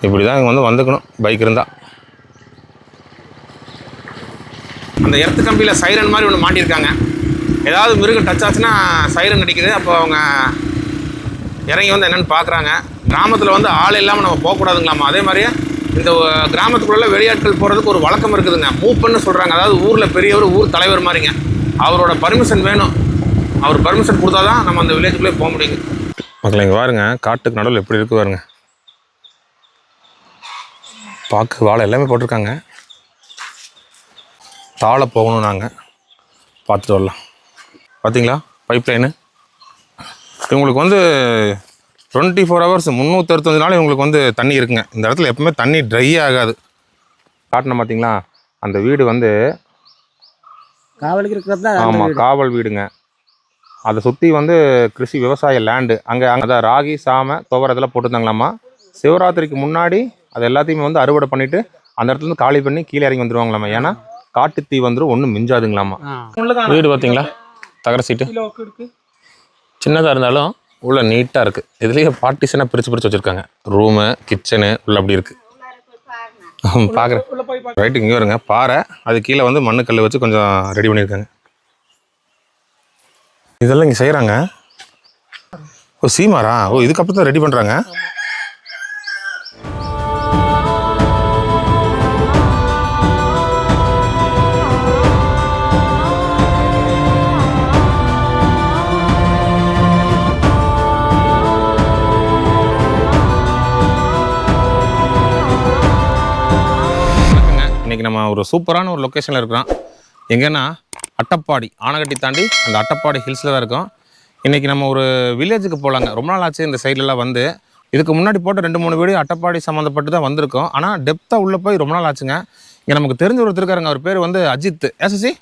இப்படி தான் இங்கே வந்துக்கணும் பைக் இருந்தால். அந்த எர்த்து கம்பியில் சைரன் மாதிரி ஒன்று மாட்டியிருக்காங்க. ஏதாவது மிருகம் டச் ஆச்சுன்னா சைரன் அடிக்குது. அப்போ அவங்க இறங்கி வந்து என்னென்னு பார்க்குறாங்க. கிராமத்தில் வந்து ஆள் இல்லாமல் நம்ம போகக்கூடாதுங்களாமா. அதே மாதிரியே இந்த கிராமத்துக்குள்ளே வெளியாட்கள் போகிறதுக்கு ஒரு வழக்கம் இருக்குதுங்க. மூப்பன்னு சொல்கிறாங்க. அதாவது ஊரில் பெரியவர், ஊர் தலைவர் மாதிரிங்க. அவரோட பர்மிஷன் வேணும். அவர் பர்மிஷன் கொடுத்தா தான் நம்ம அந்த வில்லேஜுக்குள்ளே போக முடியுங்க. மக்கள் இங்கே பாருங்க, காட்டுக்கு நடுவில் எப்படி இருக்கு பாருங்க. பாக்கு வாழை எல்லாமே போட்டிருக்காங்க. தாழை போகணும். நாங்கள் பார்த்துட்டு வரலாம். பார்த்தீங்களா பைப் லைனு. இவங்களுக்கு வந்து 24 ஹவர்ஸ் 365 நாள் இவங்களுக்கு வந்து தண்ணி இருக்குங்க. இந்த இடத்துல எப்பவுமே தண்ணி ட்ரை ஆகாது. காட்டின பார்த்தீங்களா அந்த வீடு வந்து காவலுக்கு இருக்கிறது தான். ஆமாம், காவல் வீடுங்க. அதை சுற்றி வந்து கிருஷி விவசாய லேண்டு. அங்கே அதான் ராகி, சாமை, துவரை இதெல்லாம் போட்டுருந்தாங்களாம்மா. சிவராத்திரிக்கு முன்னாடி அது எல்லாத்தையுமே வந்து அறுவடை பண்ணிவிட்டு அந்த இடத்துலேருந்து காலி பண்ணி கீழே இறங்கி வந்துடுவாங்களாம்மா. ஏன்னா காட்டு தீ வந்துடும், ஒன்றும் மிஞ்சாதுங்களாம்மா. வீடு பார்த்தீங்களா தகர சீட்டு சின்னதாக இருந்தாலும் உள்ள நீட்டாக இருக்குது. இதுலேயே பார்ட்டிஷனாக பிரித்து வச்சுருக்காங்க. ரூமு, கிச்சனு உள்ள அப்படி இருக்குது. பார்க்குறேன் ரைட்டு. இங்கே வருங்க பாறை, அது கீழே வந்து மண்ணுக்கல் வச்சு கொஞ்சம் ரெடி பண்ணியிருக்காங்க. இதெல்லாம் இங்கே செய்கிறாங்க. ஓ சீமாரா? ஓ இதுக்கப்புறம் தான் ரெடி பண்ணுறாங்க. இன்றைக்கி நம்ம ஒரு சூப்பரான ஒரு லொக்கேஷனில் இருக்கிறோம். எங்கன்னா அட்டப்பாடி, ஆனகட்டி தாண்டி அந்த அட்டப்பாடி ஹில்ஸில் தான் இருக்கோம். இன்றைக்கி நம்ம ஒரு வில்லேஜுக்கு போகலாங்க. ரொம்ப நாள் ஆச்சு இந்த சைட்லலாம் வந்து. இதுக்கு முன்னாடி போட்ட 2-3 வீடியோ அட்டப்பாடி சம்மந்தப்பட்டு தான் வந்திருக்கோம். ஆனால் டெப்த்தாக உள்ளே போய் ரொம்ப நாள் ஆச்சுங்க. இங்கே நமக்கு தெரிஞ்ச ஒருத்தர் இருக்காருங்க. அவர் பேர் வந்து அஜித். சசி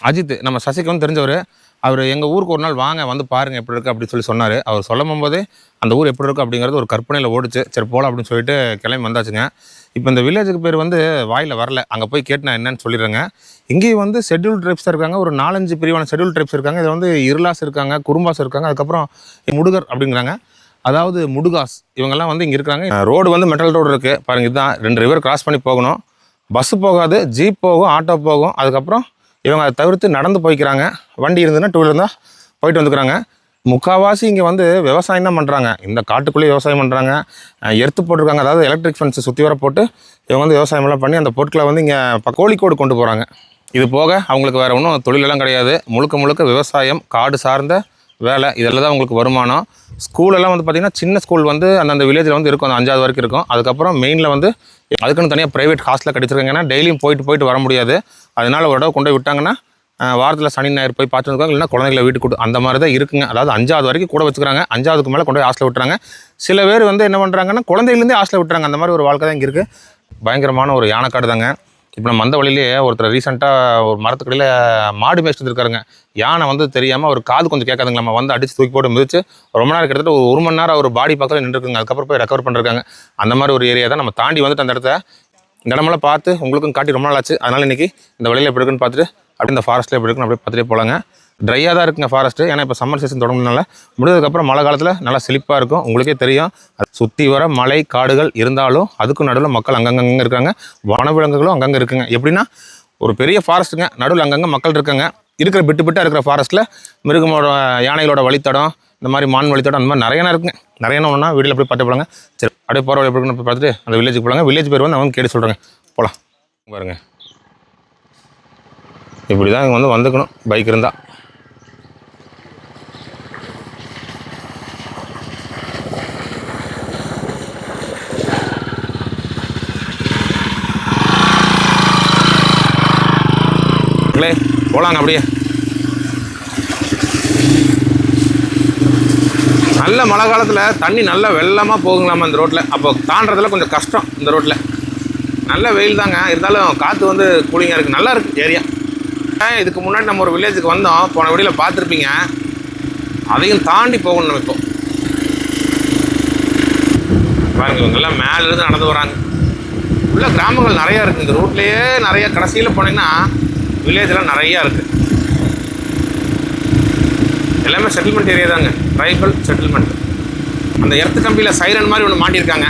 அஜித். நம்ம சசிக்கு வந்து தெரிஞ்சவர். அவர் எங்கள் ஊருக்கு ஒரு நாள் வாங்க வந்து பாருங்கள் எப்படி இருக்குது அப்படின்னு சொல்லி சொன்னார். அவர் சொல்லும் போதே அந்த ஊர் எப்படி இருக்குது அப்படிங்கிறது ஒரு கற்பனையில் ஓடிச்சு. சரி போகலாம் அப்படின்னு சொல்லிட்டு கிளம்பி வந்தாச்சுங்க. இப்போ இந்த வில்லேஜுக்கு பேர் வந்து வாயில் வரல. அங்கே போய் கேட்டு நான் என்னன்னு சொல்லிடுறேங்க. இங்கேயும் வந்து ஷெட்யூல் ட்ரைப்ஸ் இருக்காங்க. ஒரு 4-5 பிரிவான ஷெட்யூல் ட்ரைப்ஸ் இருக்காங்க. இதில் வந்து இருளாஸ் இருக்காங்க, குறும்பாஸ் இருக்காங்க, அதுக்கப்புறம் முடுகர் அப்படிங்கிறாங்க. அதாவது முடுகாஸ் இவங்கெல்லாம் வந்து இங்கே இருக்காங்க. ரோடு வந்து மெட்டல் ரோடு இருக்குது பாருங்கள். இதுதான் 2 ரிவர் கிராஸ் பண்ணி போகணும். பஸ்ஸு போகாது, ஜீப் போகும், ஆட்டோ போகும். அதுக்கப்புறம் இவங்க அதை தவிர்த்து நடந்து போய்க்கிறாங்க. வண்டி இருந்ததுன்னா 2 வீலர் இருந்தால் போயிட்டு வந்துக்கிறாங்க. முக்கால்வாசி இங்கே வந்து விவசாயம் தான் பண்ணுறாங்க. இந்த காட்டுக்குள்ளேயே விவசாயம் பண்ணுறாங்க. எர்த்து போட்டிருக்காங்க. அதாவது எலக்ட்ரிக் ஃபென்ஸை சுற்றி வர போட்டு இவங்க வந்து விவசாயமெல்லாம் பண்ணி அந்த பொருட்களை வந்து இங்கே கோழிக்கோடு கொண்டு போகிறாங்க. இது போக அவங்களுக்கு வேறு ஒன்றும் தொழிலெல்லாம் கிடையாது. முழுக்க விவசாயம், காடு சார்ந்த வேலை, இதெல்லாம் தான் உங்களுக்கு வருமானம். ஸ்கூலெல்லாம் வந்து பார்த்திங்கன்னா சின்ன ஸ்கூல் வந்து அந்தந்த வில்லேஜில் வந்து இருக்கும். அந்த 5வது வரைக்கும் இருக்கும். அதுக்கப்புறம் மெயினில் வந்து அதுக்குன்னு தனியாக ப்ரைவேட் ஹாஸ்டலில் கட்டிச்சிருக்காங்க. ஏன்னா டெய்லியும் போயிட்டு வர முடியாது. அதனால் ஒரு தடவை கொண்டு போய் விட்டாங்கன்னா வாரத்தில் சனி ஞாயிறு போய் பார்த்து வந்துருக்காங்க. இல்லைன்னா குழந்தைகளை வீட்டுக்கு கூட்டு அந்த மாதிரி தான் இருக்குங்க. அதாவது 5வது வரைக்கும் கூட வச்சுக்கிறாங்க. 5வதுக்கு மேலே கொண்டு போய் ஹாஸ்டலில் விட்டுறாங்க. சில பேர் வந்து என்ன பண்ணுறாங்கன்னா குழந்தையிலேருந்தே ஹாஸ்டலில் விட்டுறாங்க. அந்த மாதிரி ஒரு வாழ்க்கை தான் இங்கே இருக்குது. பயங்கரமான ஒரு யானைக்காடு தாங்க. இப்போ நம்ம மந்த வழியிலேயே ஒருத்தர் ரீசெண்டாக ஒரு மரத்துக்கடியில் மாடு மேய்ச்சிட்டு இருக்காருங்க. யானை வந்து தெரியாமல் ஒரு காது கொஞ்சம் கேட்காதுங்களாம். வந்து அடித்து தூக்கி போட்டு மிதிச்சு ரொம்ப நேரம் கிட்டத்தட்ட ஒரு 1 மணி நேரம் ஒரு பாடி பக்கத்தில் நின்றுருக்குங்க. அதுக்கப்புறம் போய் ரெக்கவர் பண்ணிருக்காங்க. அந்த மாதிரி ஒரு ஏரியா தான் நம்ம தாண்டி வந்துட்டு அந்த இடத்த இந்த இடமெல்லாம் பார்த்து உங்களுக்கும் காட்டி ரொம்ப நாள் ஆச்சு. அதனால் இன்றைக்கி இந்த வழியில் எப்படி இருக்குன்னு பார்த்துட்டு அப்படி இந்த ஃபாரஸ்ட்டில் எப்படி இருக்குன்னு அப்படியே பார்த்துட்டே போகலாங்க. ட்ரையாக தான் இருக்குங்க ஃபாரஸ்ட்டு. ஏன்னா இப்போ சம்மர் சீசன் தொடங்கினால முடிஞ்சதுக்கப்புறம் மழை காலத்தில் நல்லா செழிப்பாக இருக்கும். உங்களுக்கே தெரியும். அது சுற்றி வர மலை காடுகள் இருந்தாலும் அதுக்கும் நடுவில் மக்கள் அங்கங்கே இருக்காங்க. வனவிலங்குகளும் அங்கங்கே இருக்குங்க. எப்படின்னா ஒரு பெரிய ஃபாரஸ்ட்டுங்க, நடுவில் அங்கங்கே மக்கள் இருக்காங்க. இருக்கிற பிட்டாக இருக்கிற ஃபாரஸ்ட்டில் மிருகமோட யானைகளோட வழித்தடம், இந்த மாதிரி மான் வழித்தடம், அந்த மாதிரி நிறையா இருக்குங்க. நிறையா ஒன்றா வீட்டில் போய் பார்த்து போகலாங்க. சரி அப்படியே போகிற வழி எப்படி இருக்குன்னு பார்த்துட்டு அந்த வில்லேஜுக்கு போகலாங்க. வில்லேஜ் பேர் வந்து அவங்க கேட்டு சொல்கிறாங்க. போகலாம் பாருங்கள். இப்படி தான் இங்கே வந்துக்கணும் பைக் இருந்தால். போகலாங்க அப்படியே. நல்ல மழை காலத்தில் தண்ணி நல்லா வெள்ளமாக போகுங்களாமா இந்த ரோட்டில். அப்போ தாண்டறதுல கொஞ்சம் கஷ்டம். இந்த ரோட்டில் நல்ல வெயில் தாங்க, இருந்தாலும் காற்று வந்து கூலிங்காக இருக்குது. நல்லா இருக்குது ஏரியா. இதுக்கு முன்னாடி நம்ம ஒரு வில்லேஜுக்கு வந்தோம். போன வீடியோவில் பார்த்துருப்பீங்க. அதையும் தாண்டி போகணும் நம்ம. இப்போ பாருங்க, இவங்கெல்லாம் மேலேருந்து நடந்து வராங்க. உள்ள கிராமங்கள் நிறையா இருக்குது. இந்த ரோட்லேயே நிறையா. கடைசியில் போனீங்கன்னா வில்லேஜெலாம் நிறையா இருக்குது. எல்லாமே செட்டில்மெண்ட் ஏரியா தாங்க. Tribal settlement. அந்த எர்த்து கம்பியில் சைரன் மாதிரி ஒன்று மாட்டியிருக்காங்க.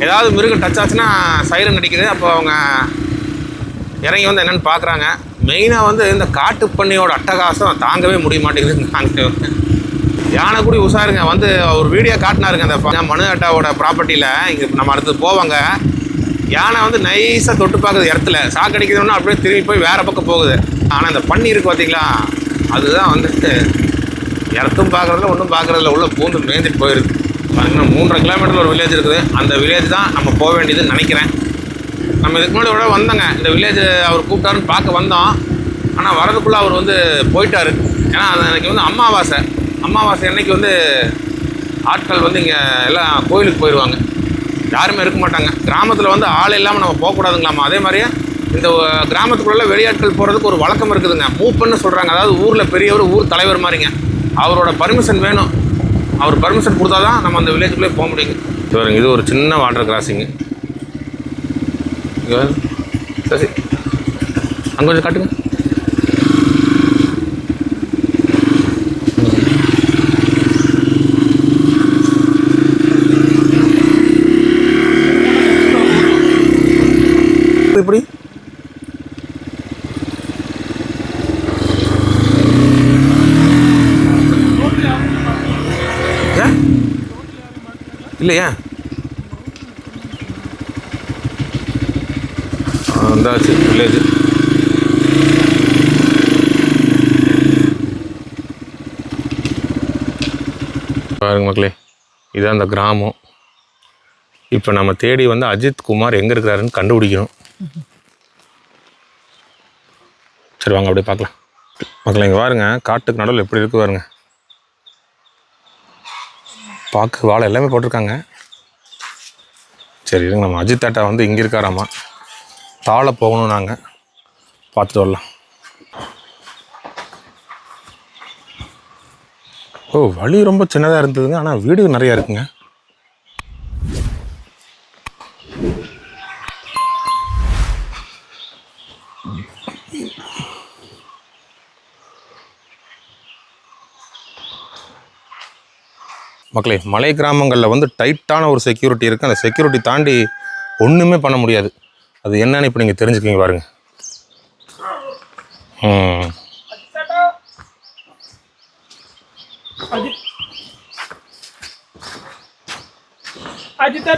ஏதாவது மிருகம் டச் ஆச்சுன்னா சைரன் அடிக்குது. அப்போ அவங்க இறங்கி வந்து என்னென்னு பார்க்குறாங்க. மெயினாக வந்து இந்த காட்டு பண்ணியோட அட்டகாசம் தாங்கவே முடிய மாட்டேங்குது. யானை கூட உஷாருங்க. வந்து ஒரு வீடியோ காட்டினாருங்க அந்த மனு அட்டாவோட ப்ராப்பர்ட்டியில். இங்கே நம்ம அடுத்து போவாங்க. யானை வந்து நைஸாக தொட்டு பார்க்குது இடத்துல. சாக்கடிக்குதுன்னா அப்படியே திரும்பி போய் வேறு பக்கம் போகுது. ஆனால் இந்த பன்னி இருக்குது பார்த்தீங்களா, அதுதான் வந்து இடத்தும் பார்க்குறதில்ல ஒன்றும் பார்க்குறதில்ல, உள்ளே பூந்து மேய்ஞ்சிட்டு போயிடுது. பார்த்தீங்கன்னா 3.5 கிலோமீட்டரில் ஒரு வில்லேஜ் இருக்குது. அந்த வில்லேஜ் தான் நம்ம போக வேண்டியதுன்னு நினைக்கிறேன். நம்ம இதுக்கு முன்னாடி விட வந்தோங்க. இந்த வில்லேஜ் அவர் கூப்பிட்டாருன்னு பார்க்க வந்தோம். ஆனால் வரதுக்குள்ளே அவர் வந்து போயிட்டார். ஏன்னா அது அன்றைக்கி வந்து அமாவாசை அன்னைக்கு வந்து ஆட்கள் வந்து இங்கே எல்லாம் கோயிலுக்கு போயிடுவாங்க. யாருமே இருக்க மாட்டாங்க. கிராமத்தில் வந்து ஆள் இல்லாமல் நம்ம போகக்கூடாதுங்களாமா. அதே மாதிரியே இந்த கிராமத்துக்குள்ளே வெளியாட்கள் போகிறதுக்கு ஒரு வழக்கம் இருக்குதுங்க. மூப்பன்னு சொல்கிறாங்க. அதாவது ஊரில் பெரியவர், ஊர் தலைவர் மாதிரிங்க. அவரோட பர்மிஷன் வேணும். அவர் பர்மிஷன் கொடுத்தா தான் நம்ம அந்த வில்லேஜுக்குள்ளே போக முடியுங்க. பாருங்க, இது ஒரு சின்ன வாட்டர் கிராசிங்கு. சரி, அங்கே கொஞ்சம் காட்டுங்க. இப்படி இல்லையா? வந்தாச்சு வில்லேஜ். பாருங்க மக்களே, இதுதான் அந்த கிராமம். இப்போ நம்ம தேடி வந்து அஜித் குமார் எங்கே இருக்கிறாருன்னு கண்டுபிடிக்கணும். சரி வாங்க அப்படியே பார்க்கலாம். மக்களே இங்கே பாருங்க, காட்டுக்கு நடுவில் எப்படி இருக்கு பாருங்க. பார்க்க வாழை எல்லாமே போட்டிருக்காங்க. சரி இருங்க, நம்ம அஜித் தாட்டா வந்து இங்கே இருக்காராமா. தாழ போகணும், நாங்கள் பார்த்துட்டு வரலாம். ஓ, வழி ரொம்ப சின்னதாக இருந்ததுங்க. ஆனால் வீடு நிறையா இருக்குங்க. மக்களே, மலை கிராமங்களில் வந்து டைட்டான ஒரு செக்யூரிட்டி இருக்குது. அந்த செக்யூரிட்டி தாண்டி ஒன்றுமே பண்ண முடியாது. அது என்னன்னு இப்போ நீங்கள் தெரிஞ்சுக்கிங்க பாருங்க.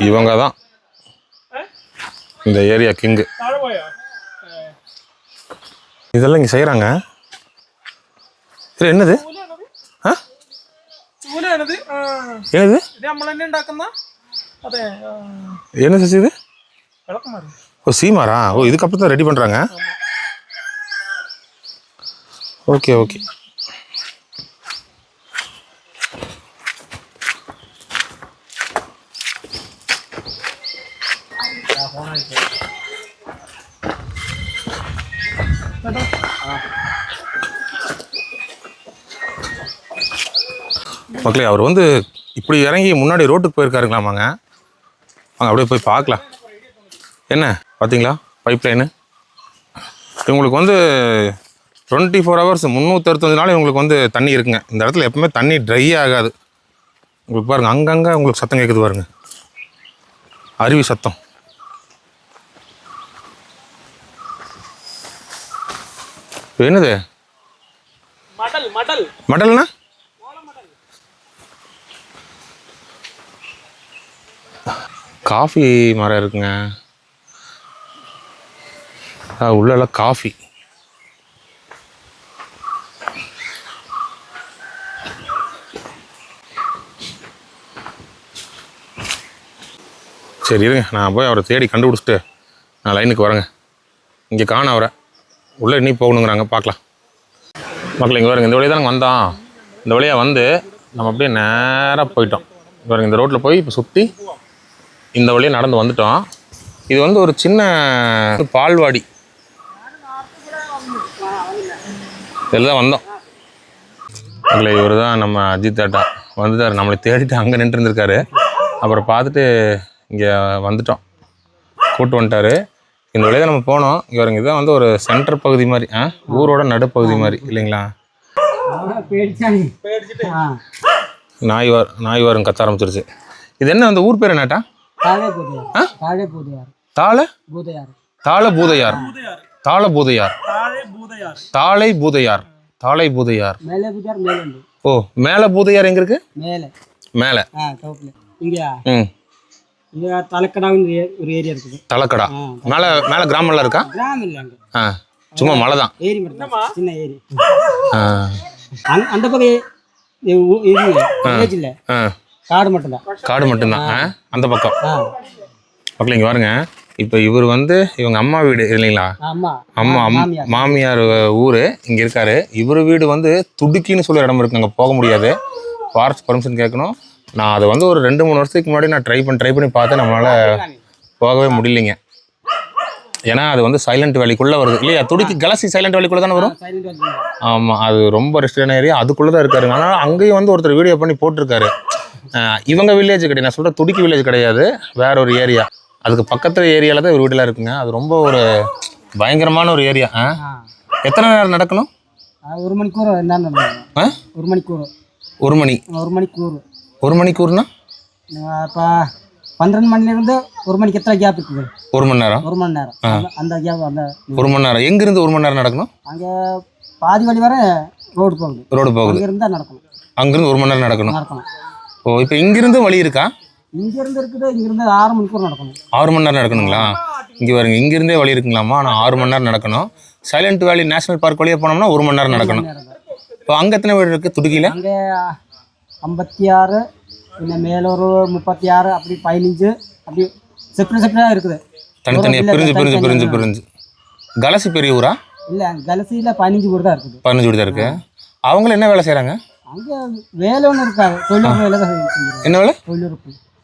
இவங்க தான் இந்த ஏரியா கிங்கு. இதெல்லாம் இங்கே செய்கிறாங்க. இது என்னது? என்னது என்ன சசி இது? ஓ, சீமாரா? ஓ, இதுக்கப்புறம் தான் ரெடி பண்ணுறாங்க. Okay okay. மக்களே, அவர் வந்து இப்படி இறங்கி முன்னாடி ரோட்டுக்கு போயிருக்காருங்களாமாங்க. வாங்க அப்படியே போய் பார்க்கலாம். என்ன பார்த்தீங்களா, பைப் லைனு. இவங்களுக்கு வந்து 24 ஹவர்ஸ் 365 நாள் இவங்களுக்கு வந்து தண்ணி இருக்குங்க. இந்த இடத்துல எப்பவுமே தண்ணி ட்ரை ஆகாது. உங்களுக்கு பாருங்கள், அங்கங்கே உங்களுக்கு சத்தம் கேட்குது பாருங்க, அருவி சத்தம். என்னது மடல்னா? காஃபி மரம் இருக்குங்க. உள்ளெல்லாம் காஃபி. சரி இருங்க, நான் போய் அவரை தேடி கண்டுபிடிச்சிட்டு நான் லைனுக்கு வரேங்க. இங்கே காண அவரை, உள்ளே இன்னி போகணுங்கிறாங்க, பார்க்கலாம். மக்கள் இங்கே பாருங்க, இந்த வழியாக தானே வந்தோம். இந்த வழியாக வந்து நம்ம அப்படியே நேராக போயிட்டோம். பாருங்க, இந்த ரோட்டில் போய் இப்போ சுற்றி இந்த வழியாக நடந்து வந்துட்டோம். இது வந்து ஒரு சின்ன பால்வாடி. இதில் தான் வந்தோம். மக்களே, இவர் தான் நம்ம அஜித் தாட்டா. வந்துட்டார், நம்மளை தேடிட்டு அங்கே நின்று இருந்திருக்காரு. அப்புறம் பார்த்துட்டு இங்கே வந்துட்டோம், கூப்பிட்டு வந்துட்டார். இந்த வழியாக நம்ம போனோம். இவருங்க இதுதான் வந்து ஒரு சென்டர் பகுதி மாதிரி, ஊரோட நடுப்பகுதி மாதிரி இல்லைங்களா? நாய் வாருங்க கத்த ஆரம்பிச்சிருச்சு. இது என்ன அந்த ஊர் பேர் என்னட்டா? தாழே பூதையார். தாழே பூதையார். தாழ பூதையார். தாழ பூதையார். தாழ பூதையார். தாழை பூதையார். தாழை பூதையார். மேலே பூதையார் மேலே உண்டு. ஓ மேலே பூதையார் எங்க இருக்கு? மேலே. மேலே. டோப்ல. இங்கயா? ம். இங்க தலக்கடான்னு ஒரு ஏரியா இருக்குது. தலக்கடா. மேலே மேலே கிராமம்லாம் இருக்கா? கிராமம் இல்லை அங்கே. சும்மா மலை தான். ஏரி மட்டும் சின்ன ஏரி. அந்த பக்கம் வில்லேஜ் இல்லை, காடு மட்டும்தான். காடு மட்டும்தான் அந்த பக்கம். மக்கள் இங்கே பாருங்க, இப்போ இவர் வந்து இவங்க அம்மா வீடு இல்லைங்களா? அம்மா மாமியார் ஊர் இங்கே இருக்காரு. இவர் வீடு வந்து துடுக்கின்னு சொல்ல இடம் இருக்கு, அங்கே போக முடியாது, ஃபாரஸ்ட் பர்மிஷன் கேட்கணும். நான் அதை வந்து ஒரு 2-3 வருஷத்துக்கு முன்னாடி நான் ட்ரை பண்ணி பார்த்தேன், நம்மளால் போகவே முடியலைங்க. ஏன்னா அது வந்து சைலண்ட் வேலிக்குள்ளே வருது இல்லையா? துடுக்கி கலசி சைலண்ட் வேலிக்குள்ளே தானே வரும். ஆமாம், அது ரொம்ப ரெஸ்ட்ரிக்டான ஏரியா, அதுக்குள்ளே தான் இருக்காருங்க. ஆனால் அங்கேயும் வந்து ஒருத்தர் வீடியோ பண்ணி போட்டிருக்காரு. இவங்க வில்லேஜ் கிடையாது, நான் சொல்கிற துடுக்கி வில்லேஜ் கிடையாது, வேற ஒரு ஏரியா. அதுக்கு பக்கத்தில் ஏரியாவில் தான் ஒரு வீட்டில் இருக்குங்க. அது ரொம்ப ஒரு பயங்கரமான ஒரு ஏரியா. எத்தனை நேரம் நடக்கணும்? 1 மணிக்கூர். 1 மணிக்கூர். 1 மணி. 1 மணிக்கூர். 1 மணிக்கூர்னா இப்போ 12 மணிலேருந்து 1 மணிக்கு எத்தனை கேப் இருக்குது? 1 மணி நேரம். 1 மணி நேரம். அந்த கேப் அந்த 1 மணி நேரம். எங்கிருந்து 1 மணி நேரம் நடக்கணும்? அங்கே பாதி வழி வர ரோடு போகுது. அங்கிருந்து தான் நடக்கணும். அங்கிருந்து 1 மணி நேரம் நடக்கணும். ஓ, இப்போ இங்கிருந்து வழி இருக்கா? இங்கிருந்து இருக்குது. இங்கிருந்து 6 மணிக்கூர் நடக்கணும். 6 மணி நேரம் நடக்கணுங்களா? இங்கே வருங்க, இங்கிருந்தே வழி இருக்குங்களாமா. ஆனால் 6 மணி நேரம் நடக்கணும். சைலண்ட் வேலி நேஷனல் பார்க் வழியாக போனோம்னா 1 மணி நேரம் நடக்கணும். இப்போ அங்கே எத்தனை வீடு இருக்குது துடுக்கியில்? அங்கே 56, പിന്നെ மேலூர் 36, அப்படி 15, அப்படி செப்பரேட்டாக இருக்குது. தனித்தனியாக பிரிஞ்சு. கலசி பெரிய ஊரா? இல்லை, கலசியில் 15 வீடு தான் இருக்குது. 15 வீடு தான் இருக்கு. அவங்களும் என்ன வேலை செய்கிறாங்க? அங்கே வேலை ஒன்று இருக்காது, தொழிலுறுப்பு வேலை தான். என்ன வேலை?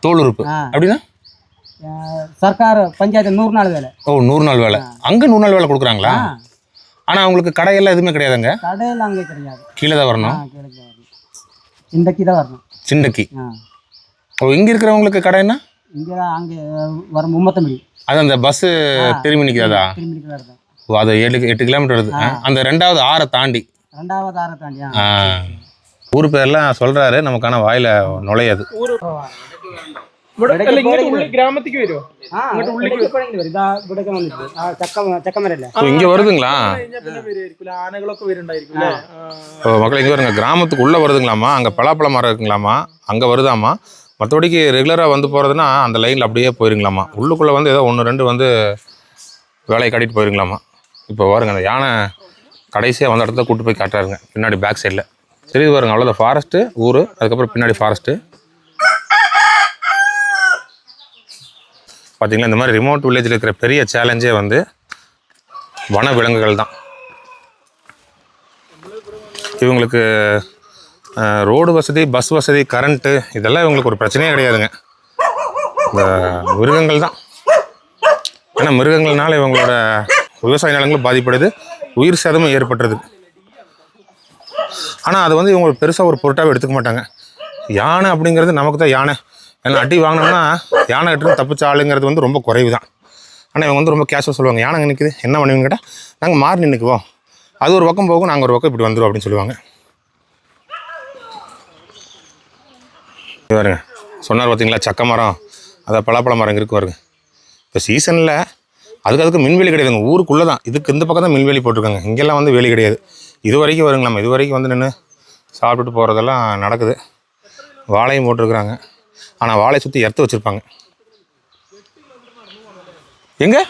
தோலுறுப்பு. அப்படின்னா சர்க்கார் பஞ்சாயத்து 100 நாள் வேலை. ஓ, 100 நாள் வேலை. அங்கே 100 நாள் வேலை கொடுக்குறாங்களா? ஆனால் அவங்களுக்கு கடையெல்லாம் எதுவுமே கிடையாதுங்க. கடையெல்லாம் அங்கே கிடையாது, கீழே தான் வரணும். சிண்டக்கி தான் வரணும். சிண்டக்கி. ஓ, இங்கே இருக்கிறவங்களுக்கு கடைன்னா இங்கே அங்கே வரும் 39. அது அந்த பஸ்ஸு திரும்பி நிற்கிறதா? ஓ, அது 7-8 கிலோமீட்டர் வருது. அந்த 2வது ஆறை தாண்டி. ஊர் பேர்லாம் சொல்கிறாரு, நமக்கான வாயில் நுழையாது. இங்க வருதுங்களா? மக்கள் இங்க வருங்க, கிராமத்துக்கு உள்ள வருதுங்களாமா. அங்க பலாப்பழ மரம் இருக்குங்களாமா, அங்க வருதாமா. மற்றபடிக்கு ரெகுலராக வந்து போகிறதுனா அந்த லைனில் அப்படியே போயிருங்களாமா. உள்ளுக்குள்ளே வந்து ஏதோ 1-2 வந்து வேலையை காட்டிட்டு போயிருங்களாமா. இப்போ பாருங்க, அந்த யானை கடைசியாக வந்த இடத்துல கூப்பிட்டு போய் காட்டுறாருங்க, பின்னாடி பேக் சைடில் தெரியுது பாருங்க. அவ்வளோதான் ஃபாரஸ்ட்டு ஊர், அதுக்கப்புறம் பின்னாடி ஃபாரஸ்ட்டு. பார்த்திங்களா, இந்த மாதிரி ரிமோட் வில்லேஜில் இருக்கிற பெரிய சேலஞ்சே வந்து வன விலங்குகள் தான். இவங்களுக்கு ரோடு வசதி, பஸ் வசதி, கரண்ட்டு இதெல்லாம் இவங்களுக்கு ஒரு பிரச்சனையே கிடையாதுங்க. இந்த மிருகங்கள் தான். ஏன்னா மிருகங்கள்னால இவங்களோட விவசாய நிலங்களும் பாதிப்படுது, உயிர் சேதமும் ஏற்பட்டுருது. ஆனால் அது வந்து இவங்க பெருசாக ஒரு பொருட்டாகவே எடுத்துக்க மாட்டாங்க. யானை அப்படிங்கிறது நமக்கு தான் யானை. ஏன்னா அடி வாங்கினோம்னா யானை கிட்ட தப்பிச்ச ஆளுங்கிறது வந்து ரொம்ப குறைவு தான். ஆனால் இவங்க வந்து ரொம்ப கேஷுவலாக சொல்லுவாங்க, யானை நிற்குது என்ன பண்ணுவீங்க கேட்டால், நாங்கள் மாறி நின்றுக்குவோம், அது ஒரு பக்கம் போகும், நாங்கள் ஒரு பக்கம் இப்படி வந்துடுவோம் அப்படின்னு சொல்லுவாங்க. பாருங்க, சொன்னார் பார்த்தீங்களா, சக்க மரம், அதான் பலாப்பழ மரம் இங்கே இருக்கு பாருங்க. இப்போ சீசனில் அதுக்கு மின்வெளி கிடையாதுங்க, ஊருக்குள்ளே தான். இதுக்கு இந்த பக்கம் தான் மின்வெளி போட்டிருக்காங்க, இங்கெல்லாம் வந்து வேலி கிடையாது. இது வரைக்கும் வருங்களாம், இது வரைக்கும் வந்து நின்று சாப்பிட்டுட்டு போகிறதெல்லாம் நடக்குது. வாழையும் போட்டிருக்குறாங்க, ஆனால் வாழையை சுற்றி எர்த்து வச்சுருப்பாங்க. எங்கே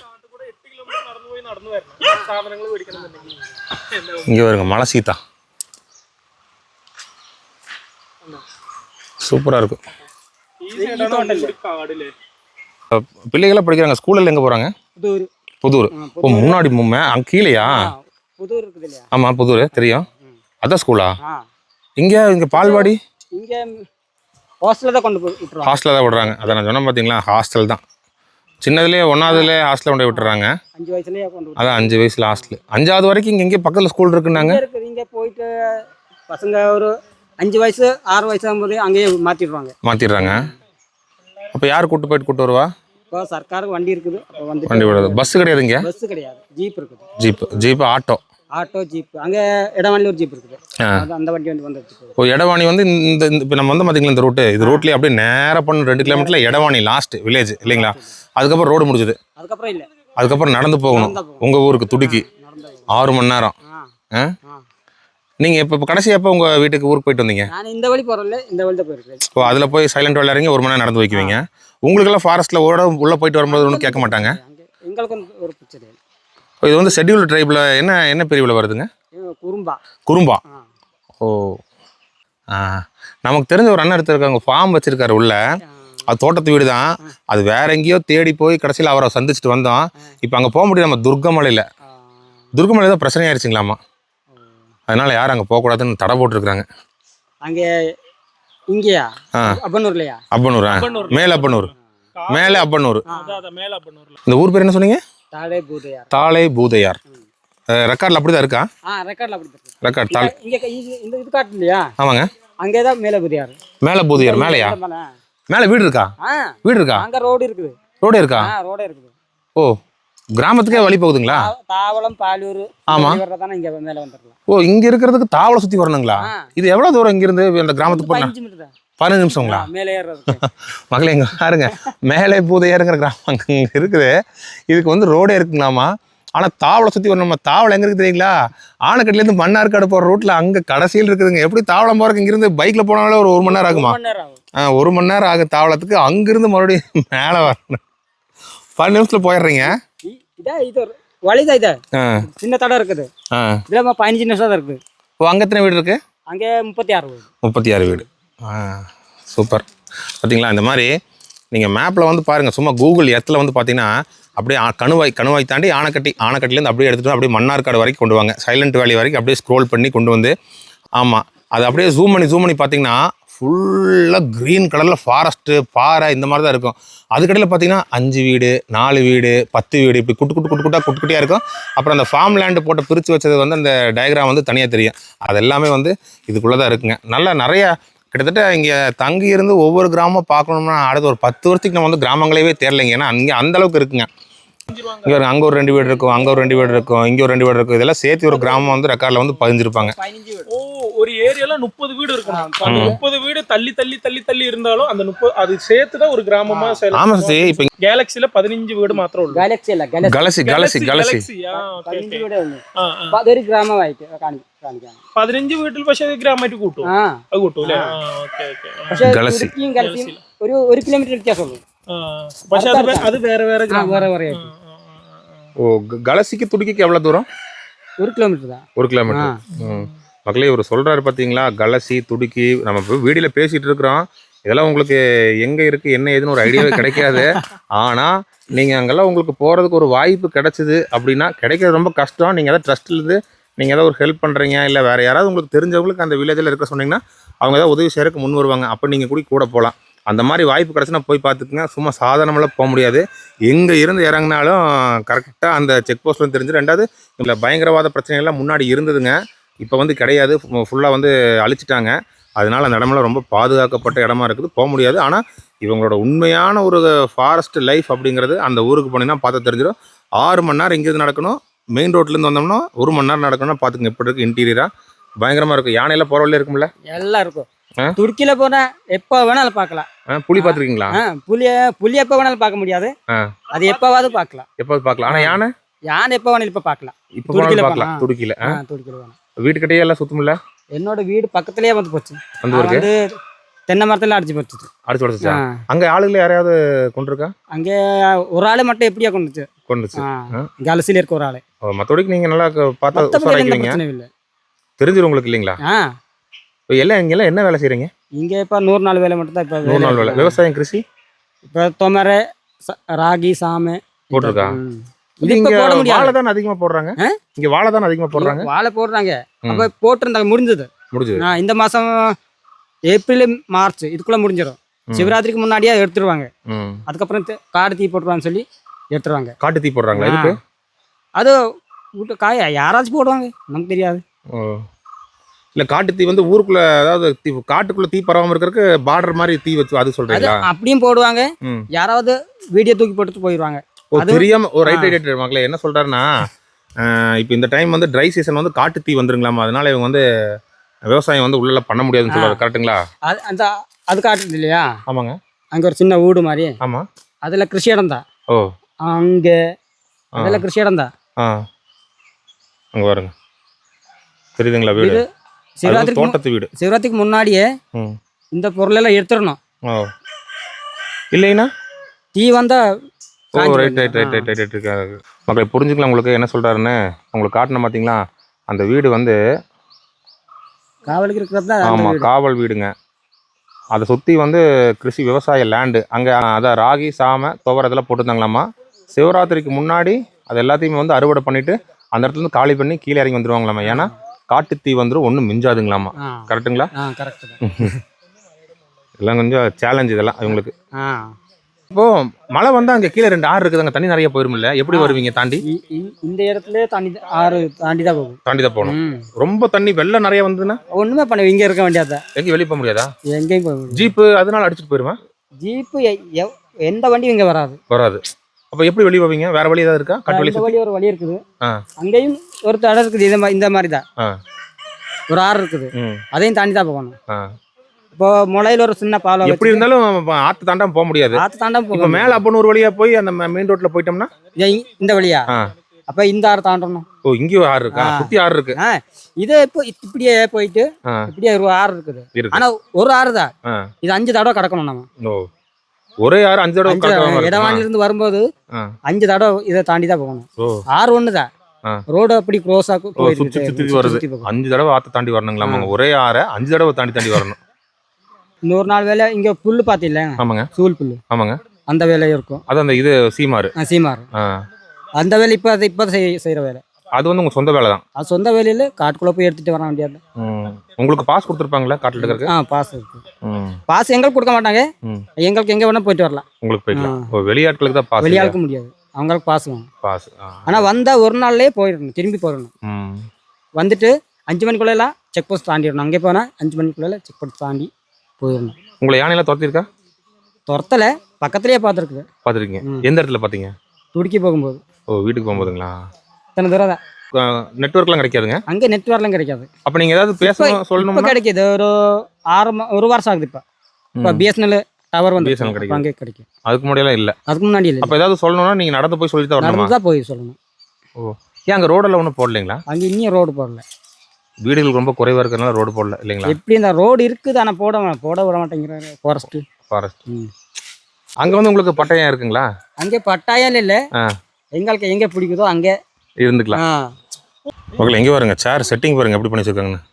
இங்கே வருங்க, மலை சீத்தா சூப்பராக இருக்கும். பிள்ளைகளாம் படிக்கிறாங்க, ஸ்கூலில் எங்கே போகிறாங்க? புதூர். ஓ, முன்னாடி அங்கே கீழேயா? ஆமாம், புதூர் தெரியும், அதான் ஸ்கூலா? இங்கே பால்வாடி இங்கே ஹாஸ்டலில் தான் கொண்டு போய் விட்டுறாங்க. ஹாஸ்டலில் தான் விடுறாங்க. அதை நான் சொன்னேன் பார்த்தீங்களா, ஹாஸ்டல் தான். சின்னதுலேயே 1வதுலேயே ஹாஸ்டலில் கொண்டு போய் விட்டுறாங்க. 5 வயசுலேயே கொண்டு அதான் 5 வயசில் ஹாஸ்டல். 5வது வரைக்கும் இங்கே பக்கத்தில் ஸ்கூல் இருக்குன்னாங்க. இங்கே போயிட்டு பசங்க ஒரு 5 வயசு 6 வயசு ஆகும்போது அங்கேயே மாற்றிடுறாங்க. அப்போ யார் கூப்பிட்டு போயிட்டு கூப்பிட்டு வருவா? இப்போ சர்க்காருக்கு வண்டி இருக்குது, வண்டி விடுறது. பஸ்ஸு கிடையாது இங்கே? பஸ்ஸு கிடையாது, ஜீப் இருக்குது. Jeep, auto. ஆட்டோ ஜீப் அங்கே இடவாணியில் ஒரு ஜீப் இருக்குது அந்த வண்டி வந்து இப்போ எடவாணி வந்து இந்த இப்போ நம்ம வந்து பார்த்தீங்களா இந்த ரூட்டு இது ரோட்லேயே அப்படியே நேராக பண்ண 2 கிலோமீட்டரில் எடவாணி லாஸ்ட் வில்லேஜ் இல்லைங்களா? அதுக்கப்புறம் ரோடு முடிஞ்சுது, அதுக்கப்புறம் இல்லை, அதுக்கப்புறம் நடந்து போகணும் உங்கள் ஊருக்கு துடிக்கி 6 மணி நேரம். நீங்கள் இப்போ கடைசி எப்போ உங்கள் வீட்டுக்கு ஊருக்கு போயிட்டு வந்தீங்க? நான் இந்த வழி போகிறேன், இந்த வழி தான் போயிருக்கேன். இப்போ அதில் போய் சைலண்ட் வேலை இறங்கி 1 மணி நேரம் நடந்து வைக்குவீங்க. உங்களுக்கெல்லாம் ஃபாரஸ்ட்டில் உள்ளே போயிட்டு வரும்போது ஒன்றும் கேட்க மாட்டாங்க? எங்களுக்கு ஒரு பிரச்சனை. இது வந்து ஷெட்யூல்டு ட்ரைபில் என்ன பிரிவில் வருதுங்க? குறும்பா. ஓ, நமக்கு தெரிஞ்ச ஒரு அண்ணன் எடுத்துருக்காங்க, ஃபார்ம் வச்சுருக்காரு உள்ள. அது தோட்டத்து வீடு தான், அது வேற எங்கேயோ தேடி போய் கடைசியில் அவரை சந்திச்சுட்டு வந்தோம். இப்போ அங்கே போக முடியும், நம்ம துர்கமலையில் தான் பிரச்சனை ஆயிடுச்சுங்களாமா. அதனால யாரும் அங்கே போகக்கூடாதுன்னு தடை போட்டுருக்குறாங்க. அங்கே இங்கேயா அப்பனூர்லையா? அப்பனூரா? மேலே அப்பனூர். இந்த ஊர் பேர் என்ன சொன்னீங்க? தாளை பூதையார். ரெக்கார்டில் அப்படி தான் இருக்கா? ரெக்கார்ட் தாள் இந்த இது காட்டு இல்லையா? ஆமாங்க, அங்கே தான் மேலே பூதையார். மேலேயா? மேலே வீடு இருக்கா? வீடு இருக்கா? அங்கே ரோடு இருக்குது. ரோடு இருக்கா? ஓ, கிராமத்துக்கே வழி போகுதுங்களா? தாவளம் பாலூர். ஆமா, இங்க மேல வந்துடலாம். ஓ, இங்க இருக்கிறதுக்கு தாவளம் சுத்தி வரணுங்களா? இது எவ்வளவு தூரம் இங்க இருந்து அந்த கிராமத்துக்கு போனா? 15 நிமிஷங்களா? மேலே ஏறுறதுக்கு. மகளே இங்க பாருங்க, மேலே பூதையாருங்கிற கிராமம் அங்க இருக்குது. இதுக்கு வந்து ரோடே இருக்குங்களாமா. ஆனா தாவளம் சுத்தி வரணும். தாவளம் எங்க இருக்கு தெரியுங்களா? ஆனக்கட்டில இருந்து மன்னார்காடு போற ரூட்ல அங்க கடைசியில் இருக்குதுங்க. எப்படி தாவளம் போறதுக்கு இங்க இருந்து பைக்ல போனாலே ஒரு 1 மணி நேரம் ஆகுமா? 1 மணி நேரம் ஆகும் தாவளத்துக்கு. அங்கிருந்து மறுபடியும் மேலே வரணும். 15 நிமிஷத்துல போயிடுறீங்க. இது வழிதான், இது சின்ன தடம் இருக்குது. இதுல 15 நிமிஷம் தான் இருக்குது. ஓ, அங்க எத்தனை வீடு இருக்கு? அங்கே 36 வீடு. 36 வீடு. சூப்பர். பார்த்தீங்களா, இந்த மாதிரி நீங்கள் மேப்பில் வந்து பாருங்கள், சும்மா கூகுள் எர்த்தில் வந்து பார்த்தீங்கன்னா அப்படியே கணுவாய் தாண்டி ஆனக்கட்டிலேருந்து அப்படியே எடுத்துகிட்டு அப்படியே மன்னார்காடு வரைக்கும் கொண்டு வாங்க. சைலண்ட் வேலி வரைக்கும் அப்படியே ஸ்க்ரோல் பண்ணி கொண்டு வந்து, ஆமாம், அது அப்படியே ஜூம் பண்ணி பார்த்தீங்கன்னா ஃபுல்லாக க்ரீன் கலரில் ஃபாரஸ்ட்டு, பாறை இந்த மாதிரி தான் இருக்கும். அதுக்கடையில் பார்த்தீங்கன்னா 5 வீடு, 4 வீடு, 10 வீடு, இப்படி குட்டியாக இருக்கும். அப்புறம் அந்த ஃபார்ம் லேண்டு போட்டு பிரித்து வச்சது வந்து அந்த டயக்ராம் வந்து தனியாக தெரியும். அது எல்லாமே வந்து இதுக்குள்ளே தான் இருக்குங்க. நிறையா கிட்டத்தட்ட இங்கே தங்கி இருந்து ஒவ்வொரு கிராமம் பார்க்கணும்னா அடுத்த ஒரு 10 வருஷத்துக்கு நம்ம வந்து கிராமங்களே தேரலைங்க. ஏன்னா அங்கே அந்தளவுக்கு இருக்குங்க. இங்கே அங்கே ஒரு 2 வீடு இருக்கும், அங்கே ஒரு 2 வீடு இருக்கும், இங்கே ஒரு 2 வீடு இருக்கும். இதெல்லாம் சேர்த்து ஒரு கிராமம் வந்து ரெக்கார்டில் வந்து பதிஞ்சிருப்பாங்க. ஒரு ஏரியால 30 வீடு இருக்கும். 30 வீடு தள்ளி இருந்தாலும் அந்த 30 அது சேர்த்து தான் ஒரு கிராமமா. ஆமா சார், இப்போ கேலக்சில 15 வீடு மாத்திரம் உள்ள. கேலக்சி இல்ல, கேலக்சி 15 വീടേ ഉള്ളൂ. അതൊരു ഗ്രാമമായിട്ട് കാണിക്കാം. 15 വീട്ടിൽ പക്ഷേ ഗ്രാമമായിട്ട് കൂട്ടും. അത് കൂട്ടൂല്ലേ? പക്ഷേ ഇടുക്കിയും ഗലസിയും ഒരു 1 കിലോമീറ്റർ വ്യത്യാസമുള്ളൂ. പക്ഷേ അത് വേറെ വേറെ. ஓ, கலசிக்கு துடிக்கு எவ்வளோ தூரம்? 1 கிலோமீட்டர் தான். 1 கிலோமீட்டர். மக்களே, இவர் சொல்கிறாரு பார்த்தீங்களா, கலசி துடுக்கி. நம்ம இப்போ வீடியோவில் பேசிகிட்டு இருக்கிறோம். இதெல்லாம் உங்களுக்கு எங்கே இருக்குது என்ன ஏதுன்னு ஒரு ஐடியாவே கிடைக்காது. ஆனால் நீங்கள் அங்கெல்லாம் உங்களுக்கு போகிறதுக்கு ஒரு வாய்ப்பு கிடைச்சிது அப்படின்னா, கிடைக்கிறது ரொம்ப கஷ்டம். நீங்கள் எதாவது ட்ரஸ்ட்லேருந்து நீங்கள் ஏதாவது ஒரு ஹெல்ப் பண்ணுறீங்க, இல்லை வேறு யாராவது உங்களுக்கு தெரிஞ்சவங்களுக்கு அந்த வில்லேஜில் இருக்க சொன்னீங்கன்னா அவங்க ஏதாவது உதவி செய்யறதுக்கு முன் வருவாங்க. அப்போ நீங்கள் கூட போகலாம். அந்த மாதிரி வாய்ப்பு கிடச்சுன்னா போய் பார்த்துக்குங்க. சும்மா சாதாரணமெல்லாம் போக முடியாது. எங்கே இருந்து இறங்கினாலும் கரெக்டாக அந்த செக் போஸ்ட்லாம் தெரிஞ்சு. 2வது இல்லை, பயங்கரவாத பிரச்சனைகள்லாம் முன்னாடி இருந்ததுங்க, இப்போ வந்து கிடையாது. ஃபுல்லாக வந்து அழிச்சிட்டாங்க. அதனால் அந்த இடமெல்லாம் ரொம்ப பாதுகாக்கப்பட்ட இடமா இருக்குது, போக முடியாது. ஆனால் இவங்களோட உண்மையான ஒரு ஃபாரஸ்ட் லைஃப் அப்படிங்கிறது அந்த ஊருக்கு போனீங்கன்னா பார்த்து தெரிஞ்சிடும். 6 மணி நேரம் இங்கேருந்து நடக்கணும். மெயின் ரோட்லேருந்து வந்தோம்னா 1 மணி நேரம் நடக்கணும்னா பார்த்துங்க எப்படி இருக்குது. இன்டீரியராக பயங்கரமாக இருக்கும். யானையெல்லாம் போகிற வழியில் இருக்கும்ல? எல்லாம் இருக்கும். துருக்கியில போனா எப்போ வேணாலும் பார்க்கலாம். புலி பார்த்துருக்கீங்களா? புலி எப்போ வேணாலும் பார்க்க முடியாது, அது எப்போவாவது பார்க்கலாம். ஆனால் யானை எப்போ வேணாலும் இப்போ பார்க்கலாம். துருக்கியில வீட்டுக்கிட்டே எல்லாம் சுத்தமில்ல. என்னோட வீடு பக்கத்துலயே வந்து போச்சு. வந்து தென்னை மரத்துல அடிச்சு போச்சு. அங்க ஆளுகளை யாரையாவது கொண்டிருக்கா? அங்கே ஒரு ஆளு மட்டும் எப்படியா கொண்டுச்சு. கலசில இருக்க ஒரு ஆளு. மற்றபடிக்கு நீங்க நல்லா பார்த்தா தெரிஞ்சிடும் உங்களுக்கு இல்லைங்களா? எல்லாம் இங்கெல்லாம் என்ன வேலை செய்யறீங்க? இங்க இப்ப 100 நாள் வேலை மட்டும் தான். இப்ப 100 நாள் வேலை. விவசாயம், கிருஷி, இப்ப தொமரை, ராகி, சாமை போட்டிருக்கா? இங்க வாழை தான் அதிகமா போடுறாங்க. இங்க வாழை தான் அதிகமா போடுறாங்க. வாழை போடுறாங்க. அப்ப போட்டிருந்தாங்க, முடிஞ்சது. இந்த மாசம் ஏப்ரல் மார்ச் இதுக்குள்ள முடிஞ்சிடும். சிவராத்திரிக்கு முன்னாடியே எடுத்துருவாங்க. அதுக்கப்புறம் காடு தீ போட்டுருவான்னு சொல்லி எடுத்துருவாங்க. காட்டு தீ போடுறாங்களா? எதுக்கு? அது காய யாராச்சும் போடுவாங்க, நமக்கு தெரியாது. இல்ல, காட்டு தீ வந்து ஊருக்குள்ள, அதாவது காட்டுக்குள்ள தீ பரவாம இருக்கிறதுக்கு பார்டர் மாதிரி தீ வச்சு அது சொல்றீங்களா? அப்படியும் போடுவாங்க. யாராவது வீடியோ தூக்கி போட்டுட்டு போயிடுவாங்க. தெரியாம ஒரு ரைட் மக்களே என்ன சொல்றாருன்னா, இப்போ இந்த டைம் வந்து ட்ரை சீசன் வந்து காட்டு தீ வந்துருங்களாமா, அதனால இவங்க வந்து விவசாயம் வந்து உள்ள பண்ண முடியாதுன்னு சொல்லுவாரு. கரெக்ட்டுங்களா? அது காட்டுது இல்லையா? ஆமாங்க. அங்கே ஒரு சின்ன வீடு மாதிரி. ஆமாம். அதில் கிருஷி இடம் தான். ஓ, அங்கே அதெல்லாம் கிருஷி இடம் தான். அங்கே பாருங்க, தெரியுதுங்களா வீடு? சிவராத்திரிக்கு தோட்டத்து வீடு. சிவராத்திரிக்கு முன்னாடியே இந்த பொருளெல்லாம் எடுத்துடணும். ஓ, இல்லைன்னா தீ வந்தா மக்களை புரிஞ்சுக்கலாம். உங்களுக்கு என்ன சொல்றாருன்னு உங்களுக்கு காட்டணும். பார்த்தீங்களா அந்த வீடு வந்து காவலுக்கு இருக்கிறது தான். ஆமாம், காவல் வீடுங்க. அதை சுற்றி வந்து கிருஷி விவசாய லேண்டு. அங்கே அதான் ராகி சாமை துவர இதெல்லாம் போட்டுருந்தாங்களாமா. சிவராத்திரிக்கு முன்னாடி அது எல்லாத்தையுமே வந்து அறுவடை பண்ணிட்டு அந்த இடத்துல இருந்து காலி பண்ணி கீழே இறங்கி வந்துருவாங்களாமா. ஏன்னா காட்டு தீ வந்துடும், ஒன்றும் மிஞ்சாதுங்களாமா. கரெக்டுங்களா? கரெக்டு. எல்லாம் கொஞ்சம் சேலஞ்ச் இதெல்லாம் இவங்களுக்கு. இப்போ மழை வந்தா அங்கே கீழே 2 ஆறு இருக்குது, அங்கே தண்ணி நிறைய போயிருமில்ல, எப்படி வருவீங்க தாண்டி? இந்த இடத்துல ஆறு தாண்டி தான் போகும். தாண்டி தான் போகணும். ரொம்ப தண்ணி வெள்ளம் நிறைய வந்ததுன்னா ஒண்ணுமே பண்ண இங்க இருக்க வேண்டியதா? எங்கேயும் வெளியே போக முடியாதா? எங்கேயும் போக முடியாது. ஜீப்பு அதனால அடிச்சுட்டு போயிருமா? ஜீப்பு எந்த வண்டியும் இங்க வராது. அப்ப எப்படி வெளியே போவீங்க? வேற வழி ஏதாவது இருக்கா? கட்டு வழி ஒரு வழி இருக்குது. அங்கேயும் ஒரு தடம் இருக்குது. இந்த மாதிரி தான் ஒரு ஆறு இருக்குது, அதையும் தாண்டி தான் போகணும். இப்போ முளையில ஒரு சின்ன பாலம். எப்படி இருந்தாலும் ஆத்து தாண்டாம போக முடியாது. ஆத்து தாண்டாம போக. இப்போ மேல அப்பன்னு ஒரு வழியா போய் அந்த மெயின் ரோட்ல போயிட்டோம்னா இந்த வழியா? அப்ப இந்த ஆறு தாண்டணும். ஓ, இங்கேயும் ஆறு இருக்கா? சுத்தி ஆறு இருக்கு. இது இப்போ இப்படியே போயிட்டு இப்படியே ஒரு ஆறு இருக்குது. ஆனா ஒரு ஆறு தான். இது 5 தடவை கடக்கணும் நம்ம. ஓ, ஒரே ஆறு 5 தடவை. இடவாணில இருந்து வரும்போது 5 தடவை இதை தாண்டி தான் போகணும். ஆறு ஒண்ணுதான். ரோடு அப்படி க்ளோஸ் ஆகும், சுத்தி வருது. 5 தடவை ஆத்த தாண்டி வரணுங்களா? ஒரே ஆறை 5 தடவை தாண்டி வரணும். இன்னொரு நாள் வேலை இங்க புல்லு பாத்தீங்களா? ஆமாங்க, சூல் புல்லு. ஆமாங்க, அந்த வேலை இருக்கும். அது அந்த இது சீமாறு. அந்த வேலை இப்ப செய்யற வேலை. அது வந்து உங்க சொந்த வேலை தான்? அது சொந்த வேலையில காட்டுக்குள்ள போய் எடுத்துட்டு வர வேண்டியது. உங்களுக்கு பாஸ் கொடுத்துருப்பாங்களா காட்டுல இருக்கிறதுக்கு? பாஸ் இருக்கு. பாஸ் எங்களுக்கு கொடுக்க மாட்டாங்க. எங்களுக்கு எங்க வேணா போயிட்டு வரலாம். உங்களுக்கு போயிடலாம். வெளியாட்களுக்கு தான் பாஸ். வெளியாளுக்கு முடியாது, அவங்களுக்கு பாஸ் வேணும். பாஸ். ஆனா வந்தா ஒரு நாள்லயே போயிடணும், திரும்பி போயிடணும். வந்துட்டு 5 மணிக்குள்ள எல்லாம் செக் போஸ்ட் தாண்டிடணும். அங்கே போனா 5 மணிக்குள்ள செக் போஸ்ட் தாண்டி போயிடணும். உங்களை யானையெல்லாம் துரத்திருக்கா? துரத்தல, பக்கத்துலயே பார்த்துருக்கு. பார்த்துருக்கீங்க? எந்த இடத்துல பார்த்தீங்க? துடிக்கி போகும்போது. ஓ, வீட்டுக்கு போகும்போதுங்களா? இத்தனை தூரம் தான். நெட்வொர்க்லாம் கிடைக்காதுங்க அங்கே? நெட்வொர்க்லாம் கிடைக்காது. அப்போ நீங்கள் ஏதாவது பேசணும் சொல்லணும்? கிடைக்கிது. ஒரு வருஷம் ஆகுது. இப்போ பிஎஸ்என்எல் டவர் வந்து அங்கே கிடைக்கும். அதுக்கு முன்னாடியெல்லாம் இல்லை? அதுக்கு முன்னாடி இல்லை. அப்போ ஏதாவது சொல்லணும்னா நீங்கள் நடந்து போய் சொல்லி தான் வரணும்? நடந்து தான் போய் சொல்லணும். ஓ, ஏன் அங்கே ரோடெல்லாம் ஒன்றும் போடலைங்களா? அங்கே இன்னும் ரோடு போடல. வீடுகள் ரொம்ப குறைவாக இருக்கிறதுனால ரோடு போடல இல்லைங்களா? எப்படி இந்த ரோடு இருக்குது, ஆனால் போட விட மாட்டேங்கிறாரு. ஃபாரஸ்ட். அங்கே வந்து உங்களுக்கு பட்டாயம் இருக்குங்களா? அங்கே பட்டாயம் இல்லை, எங்களுக்கு எங்கே பிடிக்குதோ அங்கே இருந்துக்கலாம். ஓகே, எங்கே பாருங்க சேர் செட்டிங் பாருங்க எப்படி பண்ணி வச்சிருக்காங்கன்னு.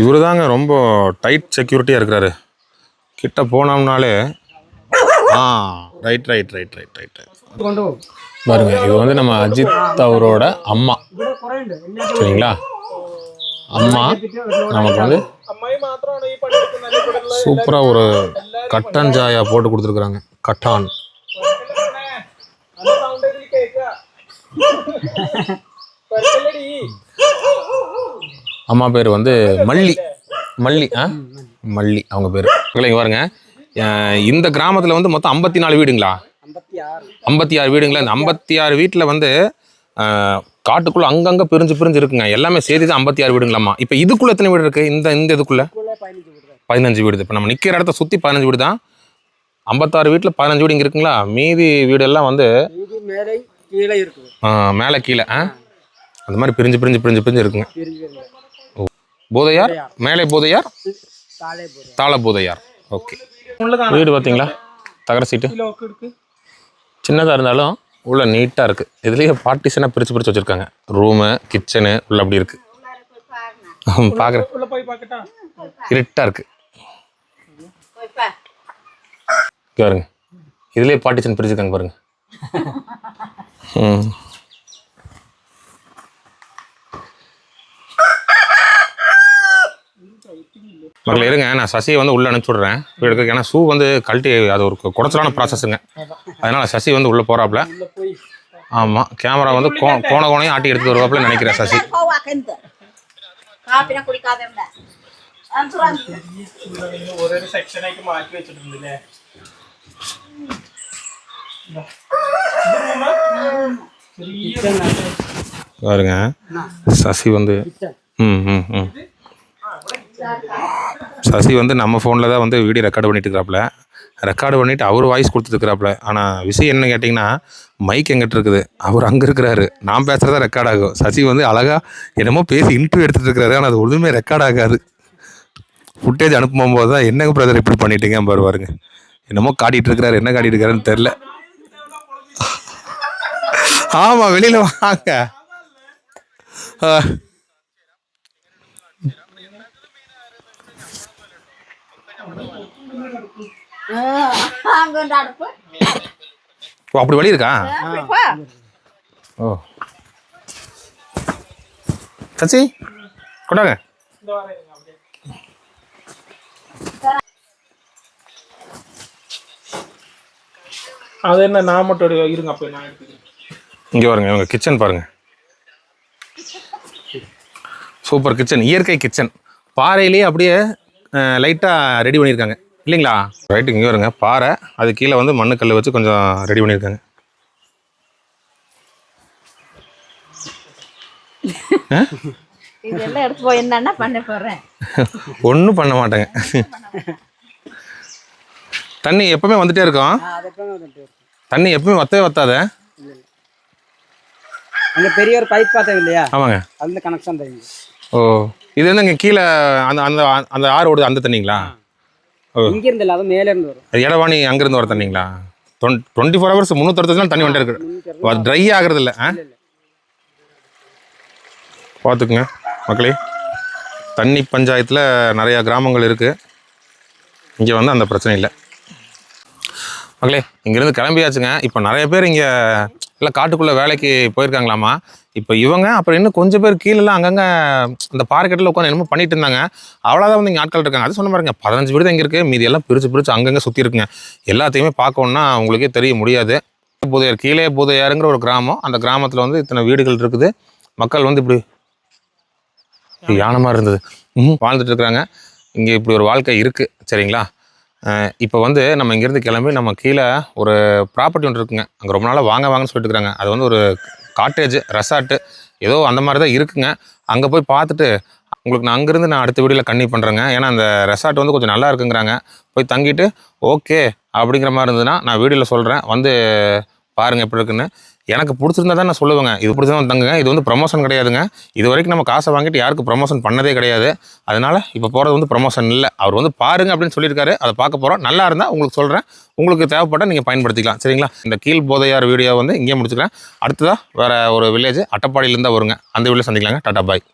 இவரு தாங்க ரொம்ப டைட் செக்யூரிட்டியாக இருக்கிறாரு. கிட்ட போனோம்னாலே ரைட் பாருங்க. இது வந்து நம்ம அஜித் அவரோட அம்மா, சரிங்களா? அம்மா நமக்கு வந்து சூப்பராக ஒரு கட்டன் சாயா போட்டு கொடுத்துருக்குறாங்க. கட்டான். அம்மா பேர் வந்து மல்லி. மல்லி அவங்க பேர். இங்கே பாருங்க, இந்த கிராமத்தில் வந்து மொத்தம் 54 வீடுங்களா? 56 வீடுங்களா? இந்த 56 வீட்டில் வந்து காட்டுக்குள்ள அங்கங்கே பிரிஞ்சு இருக்குங்க. எல்லாமே சேர்த்து தான் 56 வீடுங்களாம்மா. இப்போ இதுக்குள்ள எத்தனை வீடு இருக்கு? இந்த இதுக்குள்ள 15 வீடு. இப்போ நம்ம நிற்கிற இடத்த சுற்றி 15 வீடு தான். 56 வீட்டில் 15 வீடு இங்கே இருக்குங்களா? மீதி வீடெல்லாம் வந்து மேலே கீழே அந்த மாதிரி பிரிஞ்சு இருக்குங்க. போதையார், மேலே போதையார், தாள போதையார். ஓகே, வீடு பார்த்தீங்களா? தகர சீட்டு சின்னதாக இருந்தாலும் உள்ள நீட்டாக இருக்குது. இதுலேயே பார்ட்டிஷனாக பிரித்து வச்சுருக்காங்க. ரூமு, கிச்சனு உள்ள அப்படி இருக்குது. பார்க்குறேன், இருட்டாக இருக்குது பாருங்க. இதுலேயே பார்ட்டிஷன் பிரிச்சுருக்காங்க பாருங்க. மக்களை இருங்க, நான் சசியை வந்து உள்ளே அனுப்பிச்சி விட்றேன் வீடுக்கு. ஏன்னா ஷூ வந்து கழட்டி அது ஒரு குறைச்சலான ப்ராசஸுங்க. அதனால் சசி வந்து உள்ளே போகிறாப்புல. ஆமாம், கேமரா வந்து கோணையும் ஆட்டி எடுத்து வருவாப்புல நினைக்கிறேன் சசி. பாருங்க சசி வந்து சசி வந்து நம்ம ஃபோனில் தான் வந்து வீடியோ ரெக்கார்டு பண்ணிட்டு இருக்கிறாப்புல. ரெக்கார்டு பண்ணிவிட்டு அவர் வாய்ஸ் கொடுத்துருக்குறாப்புல. ஆனால் விஷயம் என்ன கேட்டிங்கன்னா மைக் எங்கிட்ட இருக்குது, அவர் அங்கே இருக்கிறாரு. நான் பேசுகிறதா ரெக்கார்ட் ஆகும். சசி வந்து அழகாக என்னமோ பேசி இன்டர்வியூ எடுத்துகிட்டு இருக்கிறாரு. ஆனால் அது ஒன்றுமே ரெக்கார்ட் ஆகாது. ஃபுட்டேஜ் அனுப்பும் போது தான் என்னங்க பிரதர் இப்படி பண்ணிட்டீங்க பாருங்க. என்னமோ காட்டிகிட்டு இருக்கிறாரு, என்ன காட்டிகிட்டு இருக்காருன்னு தெரில. ஆமாம், வெளியில் வாங்க. ஓ, அப்படி வழி இருக்கா? ஓ சச்சி கொண்டாங்க. அது என்ன நான் மட்டும் இருங்க, அப்போ நான் எடுத்துக்கிறேன். இங்கே பாருங்க, இவங்க கிச்சன் பாருங்க. சூப்பர் கிச்சன், இயற்கை கிச்சன். பாறையிலேயே அப்படியே லைட்டாக ரெடி பண்ணியிருக்காங்க இல்லைங்களா? ரைட்டு, இங்கே வருங்க பாறை, அது கீழே வந்து மண்ணு கல் வச்சு கொஞ்சம் ரெடி பண்ணியிருக்காங்க. இதெல்லாம் எடுத்து போய் என்னன்னா பண்ண போகிறேன். ஒன்றும் பண்ண மாட்டேங்க. தண்ணி எப்பவுமே வந்துட்டே இருக்கும். தண்ணி எப்பவுமே வத்தவே வத்தாத. அங்கே பெரிய ஒரு பைப் பார்த்தேன் இல்லையா? ஆமாங்க, அந்த கனெக்ஷன் தான். ஓ, இது வந்து இங்கே கீழே அந்த அந்த அந்த ஆறு ஓடுது அந்த தண்ணிங்களா? இங்க இருந்து இல்ல, அது மேல இருந்து வரும். அது எடவாணி அங்கிருந்து வர தண்ணிங்களா? 24 ஹவர்ஸ் 360 நாள் தண்ணி வந்துட்டு இருக்கு, ட்ரை ஆகிறது இல்லை. பார்த்துக்குங்க மக்களே, தண்ணி பஞ்சாயத்தில் நிறையா கிராமங்கள் இருக்குது. இங்கே வந்து அந்த பிரச்சனை இல்லை மக்களே. இங்கேருந்து கிளம்பியாச்சுங்க. இப்போ நிறைய பேர் இங்கே எல்லாம் காட்டுக்குள்ளே வேலைக்கு போயிருக்காங்களாமா. இப்போ இவங்க அப்புறம் இன்னும் கொஞ்சம் பேர் கீழெல்லாம் அங்கங்கே இந்த பாறைக்கட்டில் உட்காந்து என்னமோ பண்ணிட்டு இருந்தாங்க. அவ்வளோதான் வந்து இங்கே ஆட்கள் இருக்காங்க. அது சொன்ன பாருங்க, 15 வீடு தான் இங்கே இருக்குது. மீதி எல்லாம் பிரித்து அங்கங்கே சுற்றி இருக்குங்க. எல்லாத்தையுமே பார்க்கணுன்னா உங்களுக்கே தெரிய முடியாது. பூதையார், கீழே பூதையாருங்கிற ஒரு கிராமம். அந்த கிராமத்தில் வந்து இத்தனை வீடுகள் இருக்குது. மக்கள் வந்து இப்படி யானை மாதிரி இருந்தது வாழ்ந்துட்டு இருக்கிறாங்க. இங்கே இப்படி ஒரு வாழ்க்கை இருக்குது சரிங்களா? இப்போ வந்து நம்ம இங்கேருந்து கிளம்பி நம்ம கீழே ஒரு ப்ராப்பர்ட்டி ஒன்று இருக்குங்க. அங்கே ரொம்ப நாளாக வாங்கன்னு சொல்லிட்டு இருக்கிறாங்க. அது வந்து ஒரு காட்டேஜ் ரெசார்ட்டு ஏதோ அந்த மாதிரி தான் இருக்குங்க. அங்கே போய் பார்த்துட்டு உங்களுக்கு நான் அங்கேருந்து நான் அடுத்த வீடியோவில் கன்டினியூ பண்ணுறேங்க. ஏன்னா அந்த ரெசார்ட் வந்து கொஞ்சம் நல்லா இருக்குங்கிறாங்க. போய் தங்கிட்டு ஓகே அப்படிங்கிற மாதிரி இருந்ததுன்னா நான் வீடியோவில் சொல்கிறேன், வந்து பாருங்கள் எப்படி இருக்குன்னு. எனக்கு பிடிச்சிருந்தா தான் நான் சொல்லுவேங்க. இது பிடிச்சதான் தங்குங்க. இது வந்து ப்ரமோஷன் கிடையாதுங்க. இது வரைக்கும் நம்ம காசை வாங்கிட்டு யாருக்கு ப்ரமோஷன் பண்ணதே கிடையாது. அதனால் இப்போ போகிறது வந்து ப்ரமோஷன் இல்லை. அவர் வந்து பாருங்க அப்படின்னு சொல்லியிருக்காரு. அதை பார்க்க போகிறோம். நல்லா இருந்தால் உங்களுக்கு சொல்கிறேன். உங்களுக்கு தேவைப்பட்டால் நீங்கள் பயன்படுத்திக்கலாம் சரிங்களா? இந்த கீழ் போதையார் வீடியோ வந்து இங்கேயே முடிச்சுக்கிறேன். அடுத்ததாக வேறு ஒரு வில்லேஜ் அட்டப்பாடியிலேருந்து வருங்க. அந்த வீடியோ சந்திக்கலாங்க. டாடா பாய்.